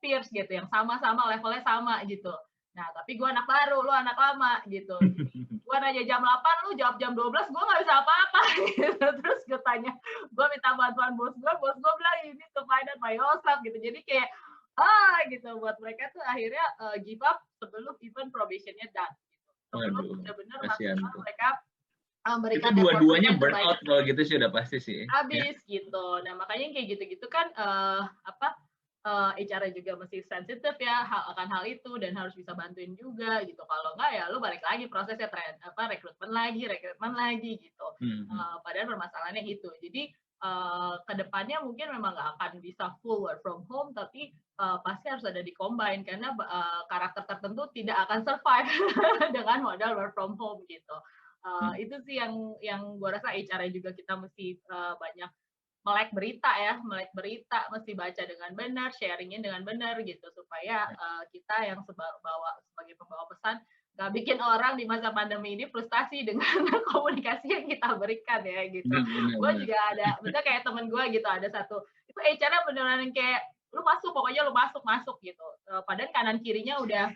peers gitu, yang sama-sama levelnya sama gitu. Nah, tapi gue anak baru, lo anak lama gitu. Gue nanya jam 8, lu jawab jam 12, gue nggak bisa apa-apa. Gitu. Terus gue tanya, gue minta bantuan bos gue bilang ini to find out by yourself gitu. Jadi kayak, gitu. Buat mereka tuh akhirnya give up sebelum even probationnya done. Gitu. Sebelum benar-benar maksimal mereka memberikan itu dua-duanya burnout kalau gitu sih udah pasti sih. Habis gitu. Nah makanya kayak gitu-gitu kan HR juga mesti sensitif ya akan hal itu dan harus bisa bantuin juga gitu. Kalau enggak ya lu balik lagi prosesnya rekrutmen lagi gitu. Padahal permasalahannya itu. Jadi kedepannya mungkin memang nggak akan bisa full work from home tapi pasti harus ada di combine karena karakter tertentu tidak akan survive dengan modal work from home gitu. Itu sih yang gue rasa HR juga kita mesti banyak melek berita mesti baca dengan benar, sharingin dengan benar gitu supaya kita yang sebagai pembawa pesan nggak bikin orang di masa pandemi ini frustasi dengan komunikasi yang kita berikan ya gitu. Gue juga ada, betul kayak temen gue gitu ada satu itu HR-nya beneran kayak lu masuk pokoknya lu masuk gitu. Padahal kanan kirinya udah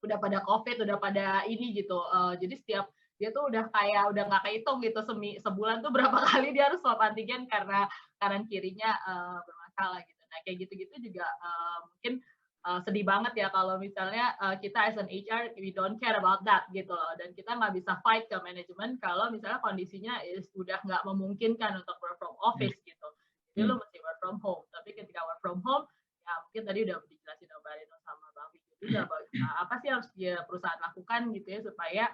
pada COVID, udah pada ini gitu. Jadi setiap dia tuh udah nggak kehitung gitu sebulan tuh berapa kali dia harus swab antigen karena kanan kirinya bermasalah gitu. Nah kayak gitu-gitu juga mungkin sedih banget ya kalau misalnya kita as an HR we don't care about that gitu loh dan kita nggak bisa fight ke manajemen kalau misalnya kondisinya udah nggak memungkinkan untuk work from office gitu. Jadi lo mesti work from home. Tapi ketika work from home ya mungkin tadi udah dijelasin sama Rino sama Bang Vicky juga apa sih harus dia perusahaan lakukan gitu ya supaya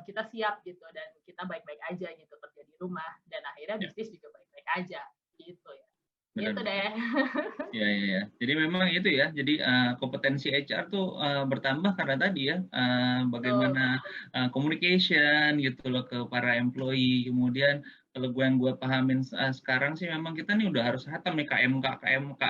kita siap gitu dan kita baik-baik aja gitu kerja di rumah dan akhirnya bisnis juga baik-baik aja gitu ya. Gitu deh. Ya. Jadi memang itu ya. Jadi kompetensi HR tuh bertambah karena tadi ya bagaimana communication gitu loh ke para employee. Kemudian kalau gue pahamin sekarang sih memang kita nih udah harus hatam nih KMK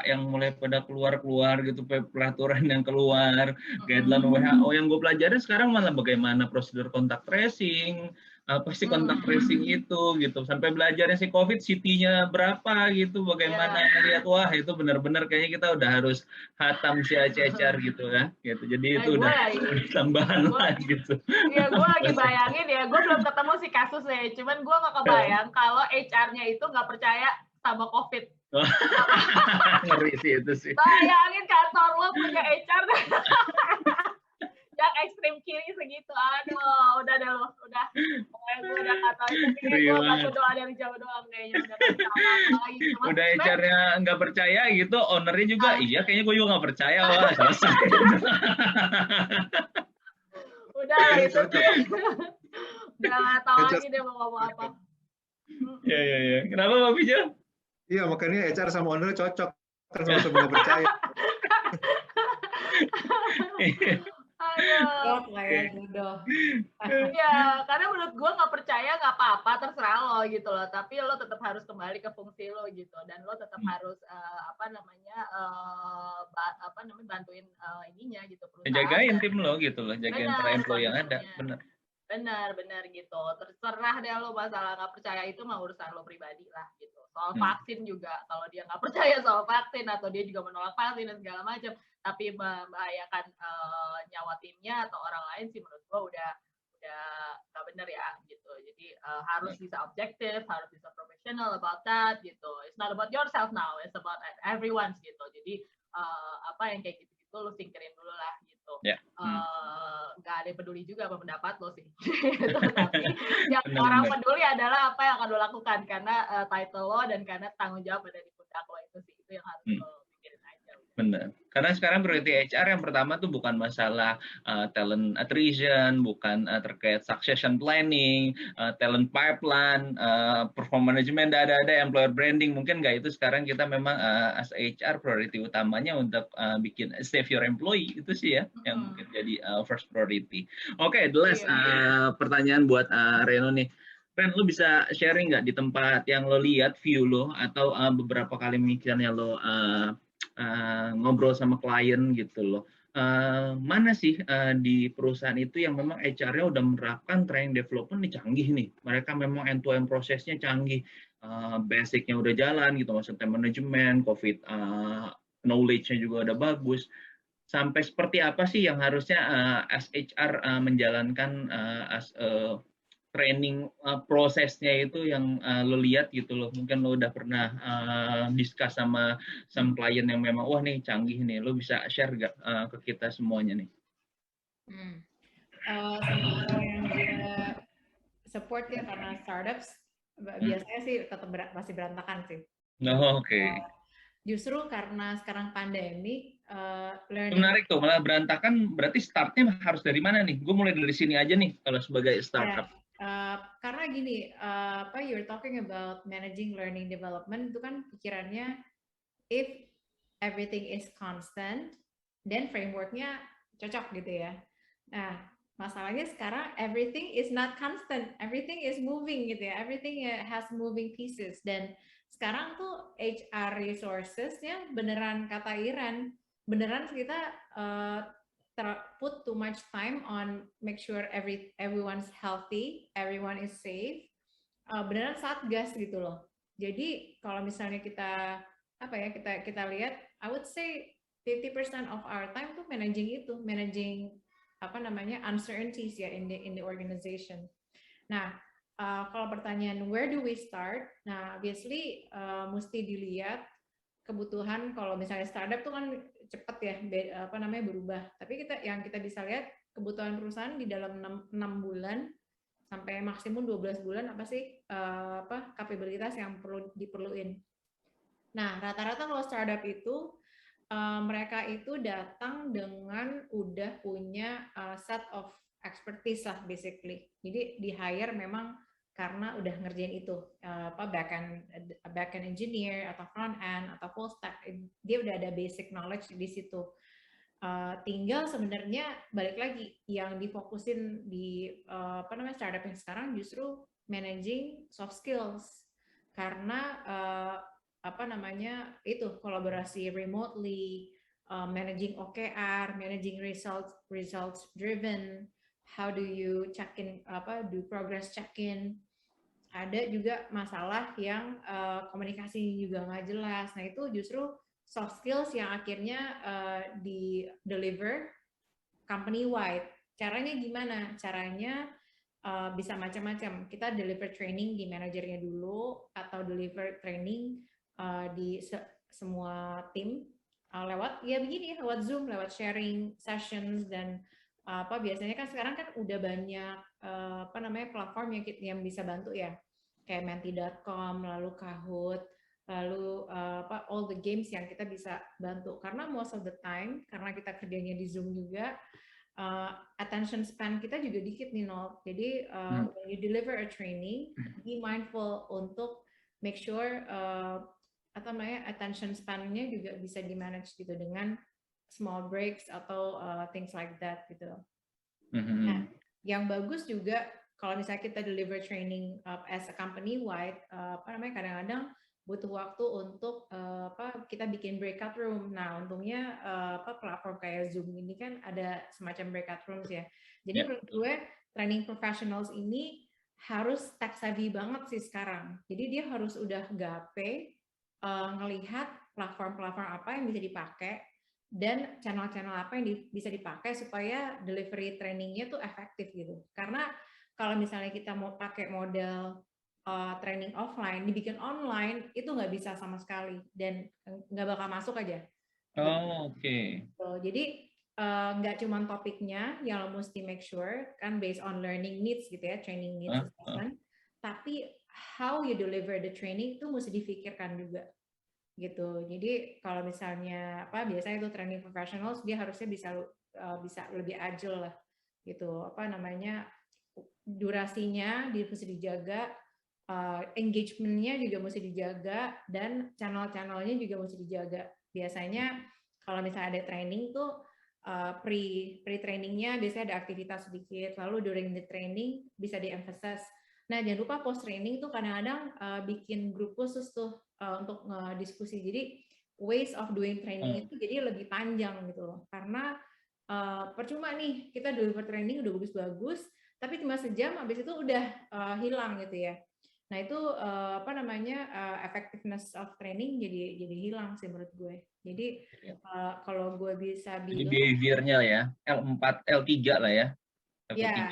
yang mulai pada keluar gitu peraturan yang keluar, guideline WHO yang gue pelajari sekarang malah bagaimana prosedur kontak tracing, apa sih kontak tracing itu gitu sampai belajarnya si COVID CT-nya berapa gitu bagaimana lihat wah itu benar-benar kayaknya kita udah harus hatam si HR gitu ya gitu jadi itu udah tambahan lagi gitu. Iya gue lagi bayangin ya gue belum ketemu si kasusnya cuman gue nggak kebayang kalau HR-nya itu nggak percaya sama COVID. Ngeri sih itu sih. Bayangin kantor lo punya HR yang ekstrim kiri segitu, aduh, udah deh lo, udah nggak tahu itu, gue bantu doa dari jauh doang kayaknya, udah HR-nya nggak percaya gitu, ownernya juga, iya kayaknya gue juga nggak percaya, wah selesai. Udah itu sih, udah nggak tahu lagi deh mau ngomong apa. Iya, kenapa Pak Pijo? Iya makanya HR sama owner cocok, kan sama-sama nggak percaya. Iya, karena menurut gue nggak percaya nggak apa-apa, terserah lo gitu loh. Tapi lo tetap harus kembali ke fungsi lo gitu, dan lo tetap harus bantuin ininya gitu. Jagain tim lo gitu loh, jagain para employee yang ada, benar. Benar gitu. Terserah deh lo masalah nggak percaya itu mah urusan lo pribadi lah gitu. Soal Hmm. vaksin juga, kalau dia nggak percaya soal vaksin atau dia juga menolak vaksin dan segala macam, tapi membahayakan nyawa timnya atau orang lain sih menurut gua udah nggak benar ya gitu. Jadi harus bisa objektif, harus bisa professional about that gitu. It's not about yourself now, it's about everyone's gitu. Jadi apa yang kayak gitu-gitu lo singkirin dulu lah gitu. Nggak ada yang peduli juga apa pendapat lo sih. Tapi yang orang peduli adalah apa yang akan lo lakukan karena title lo dan karena tanggung jawab ada di pundak lo itu sih, itu yang harus lo pikirin aja. Benar. Karena sekarang priority HR yang pertama tuh bukan masalah talent attrition, bukan terkait succession planning, talent pipeline, perform management, ada employer branding. Mungkin nggak itu sekarang kita memang as HR priority utamanya untuk bikin save your employee itu sih ya yang mungkin jadi first priority. Oke, the last pertanyaan buat Reno nih. Ren, lu bisa sharing nggak di tempat yang lo lihat view lo atau beberapa kali mikirannya lo ngobrol sama klien gitu loh. Mana sih di perusahaan itu yang memang HR-nya udah menerapkan training development nih canggih nih. Mereka memang end-to-end prosesnya canggih. Basic-nya udah jalan gitu, maksudnya manajemen, COVID knowledge-nya juga udah bagus. Sampai seperti apa sih yang harusnya as HR menjalankan as training prosesnya itu yang lo lihat gitu loh. Mungkin lo udah pernah discuss sama klien yang memang wah nih canggih nih. Lo bisa share gak ke kita semuanya nih? Semua yang dia support ya karena startups biasanya sih tetap masih berantakan sih. Oke. Justru karena sekarang pandemi, learning. Menarik tuh, malah berantakan berarti startnya harus dari mana nih? Gue mulai dari sini aja nih kalau sebagai startup. Karena gini, you're talking about managing learning development itu kan pikirannya if everything is constant, then frameworknya cocok gitu ya. Nah, masalahnya sekarang everything is not constant, everything is moving gitu ya, everything has moving pieces dan sekarang tuh HR resources-nya beneran kata Iren, beneran kita put too much time on make sure everyone's healthy, everyone is safe, beneran satgas gitu loh. Jadi kalau misalnya kita lihat, I would say 50% of our time tuh managing uncertainties ya in the organization. Nah, kalau pertanyaan where do we start? Nah, obviously mesti dilihat kebutuhan. Kalau misalnya startup tuh kan cepat ya berubah. Tapi yang kita bisa lihat kebutuhan perusahaan di dalam 6 bulan sampai maksimum 12 bulan apa sih kapabilitas yang perlu diperluin. Nah, rata-rata kalau startup itu mereka itu datang dengan udah punya set of expertise lah basically. Jadi di hire memang karena udah ngerjain itu backend engineer atau front end atau full stack, dia udah ada basic knowledge di situ. Tinggal sebenarnya balik lagi yang difokusin di startup yang sekarang justru managing soft skills karena itu kolaborasi remotely, managing OKR, managing results driven, how do you check in do progress check in. Ada juga masalah yang komunikasi juga nggak jelas. Nah itu justru soft skills yang akhirnya di deliver company wide. Caranya gimana? Caranya bisa macam-macam. Kita deliver training di manajernya dulu atau deliver training di semua tim lewat Zoom, lewat sharing sessions dan biasanya kan sekarang kan udah banyak platform yang bisa bantu ya, kayak menti.com, lalu Kahoot, lalu all the games yang kita bisa bantu karena most of the time karena kita kerjanya di Zoom juga attention span kita juga dikit nih Nol. Jadi when you deliver a training, be mindful untuk make sure attention span-nya juga bisa di-manage gitu dengan small breaks atau things like that gitu. Nah, yang bagus juga kalau misalnya kita deliver training as a company wide, kadang-kadang butuh waktu untuk kita bikin breakout room. Nah, untungnya platform kayak Zoom ini kan ada semacam breakout rooms ya. Jadi menurut gue training professionals ini harus tech savvy banget sih sekarang. Jadi dia harus udah gape ngelihat platform-platform apa yang bisa dipakai dan channel-channel apa yang bisa dipakai supaya delivery trainingnya tuh efektif gitu. Karena kalau misalnya kita mau pakai model training offline, dibikin online itu nggak bisa sama sekali dan nggak bakal masuk aja. Oh, oke. Jadi nggak cuma topiknya yang lo mesti make sure kan based on learning needs gitu ya, training needs assessment, tapi how you deliver the training itu mesti difikirkan juga gitu. Jadi kalau misalnya biasanya itu training professionals dia harusnya bisa lebih agile lah gitu. Durasinya dia mesti dijaga, engagementnya juga mesti dijaga, dan channel-channelnya juga mesti dijaga. Biasanya kalau misalnya ada training tuh pre-trainingnya biasanya ada aktivitas sedikit, lalu during the training bisa di-emphasize. Nah, jangan lupa post training tuh kadang-kadang bikin grup khusus tuh untuk diskusi. Jadi ways of doing training itu jadi lebih panjang gitu loh. Karena percuma nih kita deliver training udah bagus-bagus, tapi cuma sejam habis itu udah hilang gitu ya. Nah, itu effectiveness of training jadi hilang sih menurut gue. Jadi kalau gue bisa bilang, jadi behavior-nya ya, L4, L3 lah ya. Ya, jadi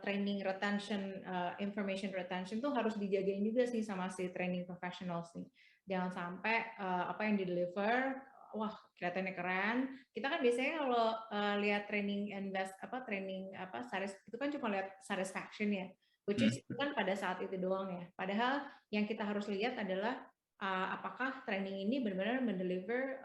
training retention, information retention tuh harus dijagain juga sih sama si training professionals nih. Jangan sampai apa yang di-deliver, wah kelihatannya keren. Kita kan biasanya kalau lihat training SARS itu kan cuma lihat satisfaction ya, which is kan pada saat itu doang ya. Padahal yang kita harus lihat adalah apakah training ini benar-benar mendeliver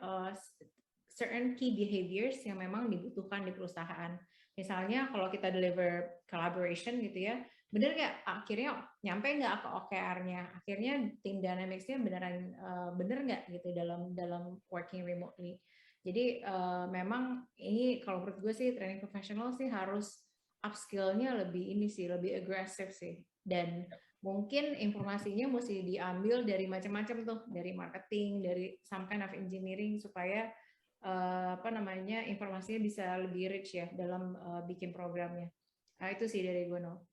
certain key behaviors yang memang dibutuhkan di perusahaan. Misalnya kalau kita deliver collaboration gitu ya, bener nggak akhirnya nyampe nggak ke OKR-nya? Akhirnya tim dynamics-nya beneran bener nggak gitu dalam working remotely. Jadi memang ini kalau menurut gue sih training professional sih harus upskill-nya lebih agresif sih. Dan mungkin informasinya mesti diambil dari macam-macam tuh, dari marketing, dari some kind of engineering supaya informasinya bisa lebih rich ya dalam bikin programnya. Nah, itu sih dari gue, No.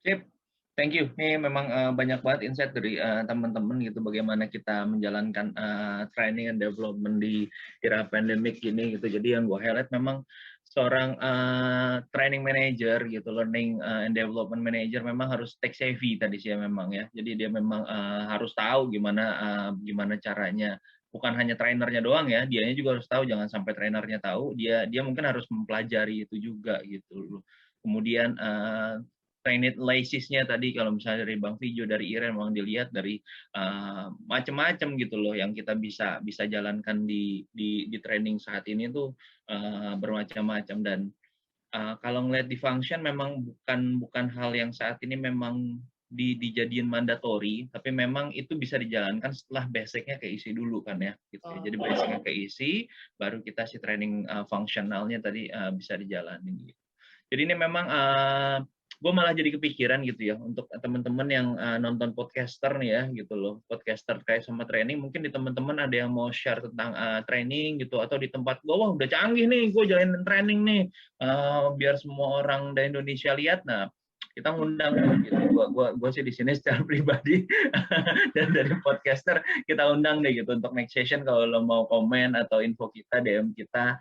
Sip, thank you. Ini memang banyak banget insight dari teman-teman gitu bagaimana kita menjalankan training and development di era pandemic ini gitu. Jadi yang gue highlight memang seorang training manager gitu, learning and development manager memang harus tech savvy tadi sih ya memang ya. Jadi dia memang harus tahu gimana caranya. Bukan hanya trainernya doang ya, dianya juga harus tahu. Jangan sampai trainernya tahu, dia mungkin harus mempelajari itu juga gitu. Kemudian trained laces-nya tadi kalau misalnya dari Bang Fijo, dari Iren memang dilihat dari macam-macam gitu loh yang kita bisa jalankan di training saat ini tuh bermacam-macam. Dan kalau ngelihat di function memang bukan hal yang saat ini memang dijadiin mandatory, tapi memang itu bisa dijalankan setelah basicnya keisi dulu kan ya gitu. Jadi basicnya keisi, baru kita si training fungsionalnya tadi bisa dijalanin gitu. Jadi ini memang gue malah jadi kepikiran gitu ya untuk teman-teman yang nonton podcaster nih ya gitu loh, podcaster kayak sama training, mungkin di teman-teman ada yang mau share tentang training gitu, atau di tempat gue wah udah canggih nih gue jalanin training nih biar semua orang dari Indonesia lihat. Nah, kita ngundang gitu. Gue sih di sini secara pribadi dan dari podcaster kita undang deh gitu untuk next session. Kalau lo mau komen atau info kita, DM kita,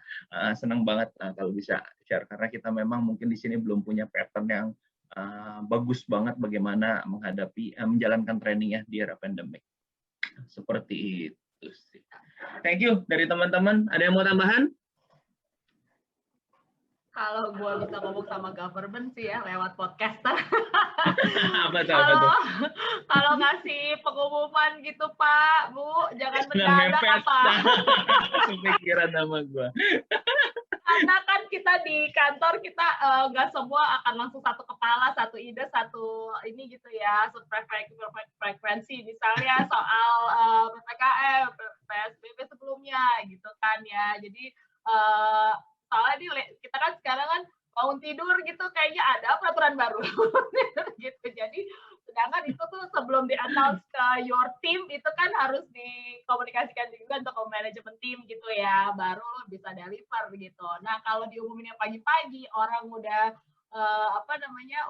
senang banget kalau bisa share, karena kita memang mungkin di sini belum punya pattern yang bagus banget bagaimana menjalankan training ya di era pandemic. Seperti itu sih. Thank you dari teman-teman. Ada yang mau tambahan? Kalau gue bisa ngomong sama government sih ya lewat podcaster. Apa tuh? Kalau ngasih pengumuman gitu Pak, Bu, jangan mendadak apa. Kepikiran sama gue. Karena kan kita di kantor kita nggak semua akan langsung satu kepala, satu ide, satu ini gitu ya, frekuensi misalnya soal PPKM, PSBB sebelumnya gitu kan ya. Jadi soalnya kita kan sekarang kan bangun tidur gitu kayaknya ada peraturan baru gitu. Jadi Sedangkan itu tuh sebelum di-announce ke your team itu kan harus dikomunikasikan juga untuk ke manajemen tim gitu ya, baru lo bisa deliver gitu. Nah kalau diumuminnya pagi-pagi, orang udah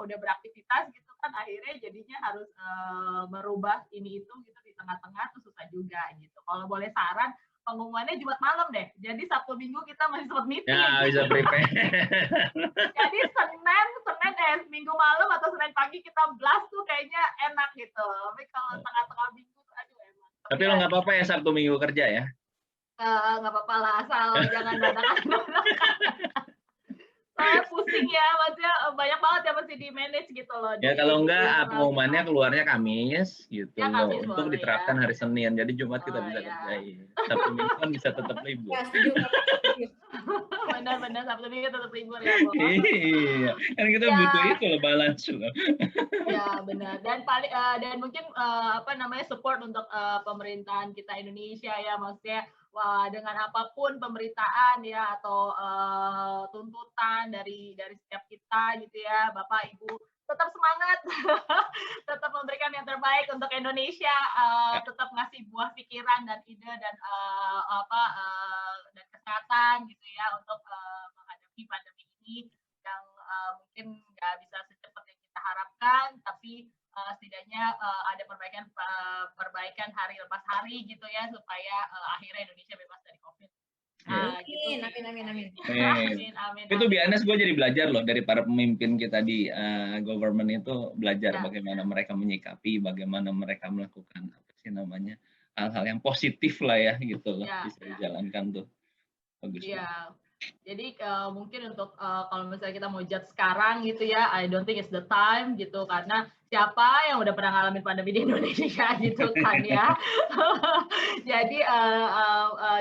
udah beraktivitas gitu kan, akhirnya jadinya harus merubah ini itu gitu di tengah-tengah tuh susah juga gitu. Kalau boleh saran, pengumumannya Jumat malam deh. Jadi Sabtu Minggu kita masih sempat meeting. Ya, bisa prepare. Jadi Minggu malam atau Senin pagi kita blast tuh kayaknya enak gitu. Tapi kalau tengah-tengah minggu tuh aduh emang. Tapi lo nggak apa-apa ya Sabtu Minggu kerja ya? Nggak apa-apa lah, asal jangan dadakan. Soalnya pusing ya, maksudnya banyak banget yang mesti di-manage gitu loh. Ya kalau enggak pengumumannya keluarnya Kamis gitu Ya, loh. Kamis Untuk boleh, diterapkan ya. hari Senin. Jadi Jumat kita bisa Ya. kerjain. Sabtu Minggu kan bisa tetap libur. Ya, setuju. Benar-benar Sabtu Minggu tetap libur ya, Bo. Iya, kan kita Ya. butuh itu loh, balance loh. Ya benar, dan mungkin support untuk pemerintahan kita Indonesia ya, maksudnya dengan apapun pemberitaan ya atau tuntutan dari setiap kita gitu ya, Bapak Ibu tetap semangat, tetap memberikan yang terbaik untuk Indonesia, tetap ngasih buah pikiran dan ide dan dan kesehatan gitu ya untuk menghadapi pandemi ini yang mungkin nggak bisa secepat yang kita harapkan, tapi setidaknya ada perbaikan hari lepas hari gitu ya, supaya akhirnya Indonesia bebas dari COVID. Amin. Itu biasanya gue jadi belajar loh dari para pemimpin kita di government itu, belajar bagaimana mereka menyikapi, bagaimana mereka melakukan hal-hal yang positif lah ya gitu loh, bisa dijalankan tuh. Bagus. Iya. Jadi mungkin untuk kalau misalnya kita mau judge sekarang gitu ya, I don't think it's the time gitu, karena siapa yang udah pernah ngalamin pandemi di Indonesia gitu kan ya.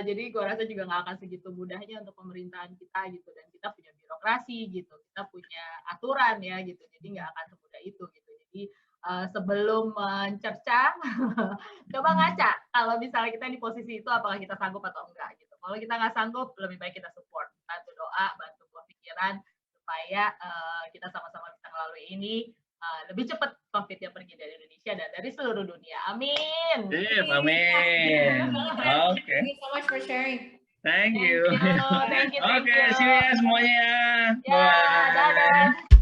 Jadi gue rasa juga nggak akan segitu mudahnya untuk pemerintahan kita gitu, dan kita punya birokrasi gitu, kita punya aturan ya gitu, jadi nggak akan semudah itu gitu. Jadi sebelum mencerca, coba ngaca kalau misalnya kita di posisi itu apakah kita sanggup atau enggak gitu. Kalau kita nggak sanggup, lebih baik kita support, bantu doa, bantu buah pikiran supaya kita sama-sama bisa melalui ini, lebih cepat COVID-nya pergi dari Indonesia dan dari seluruh dunia. Amin. Amin. Oke. Thank you so much for sharing. Thank you. Thank you. Oke, see you ya semuanya. Ya, dadah.